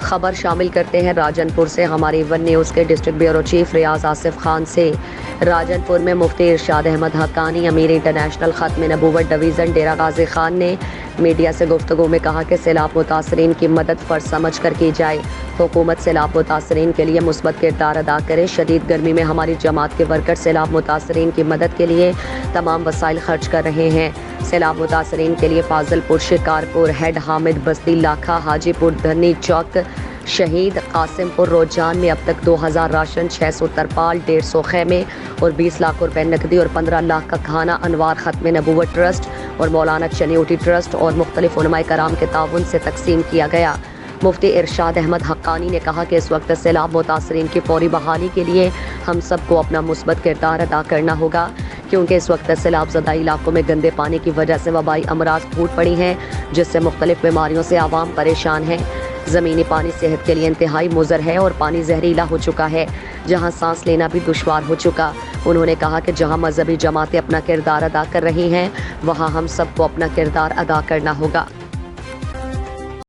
خبر شامل کرتے ہیں راجن پور سے۔ ہماری ون نیوز کے ڈسٹرکٹ بیورو چیف ریاض آصف خان سے۔ راجن پور میں مفتی ارشاد احمد حقانی امیر انٹرنیشنل ختم نبوت ڈویژن ڈیرہ غازی خان نے میڈیا سے گفتگو میں کہا کہ سیلاب متاثرین کی مدد فرض سمجھ کر کی جائے۔ حکومت سیلاب متاثرین کے لیے مثبت کردار ادا کرے۔ شدید گرمی میں ہماری جماعت کے ورکر سیلاب متاثرین کی مدد کے لیے تمام وسائل خرچ کر رہے ہیں۔ سیلاب متاثرین کے لیے فاضل پور، شکارپور، ہیڈ حامد بستی، لاکھا، حاجی پور، دھنی چوک، شہید قاسم پور، روجان میں اب تک 2000 راشن، 600 ترپال، 150 خیمے اور 20 لاکھ روپے نقدی اور 15 لاکھ کا کھانا انوار ختم نبوت ٹرسٹ اور مولانا چنیوٹی ٹرسٹ اور مختلف علماء کرام کے تعاون سے تقسیم کیا گیا۔ مفتی ارشاد احمد حقانی نے کہا کہ اس وقت سیلاب متاثرین کی فوری بحالی کے لیے ہم سب کو اپنا مثبت کردار ادا کرنا ہوگا، کیونکہ اس وقت سیلاب زدہ علاقوں میں گندے پانی کی وجہ سے وبائی امراض پھوٹ پڑی ہیں، جس سے مختلف بیماریوں سے عوام پریشان ہیں۔ زمینی پانی صحت کے لیے انتہائی مضر ہے اور پانی زہریلا ہو چکا ہے، جہاں سانس لینا بھی دشوار ہو چکا۔ انہوں نے کہا کہ جہاں مذہبی جماعتیں اپنا کردار ادا کر رہی ہیں، وہاں ہم سب کو اپنا کردار ادا کرنا ہوگا۔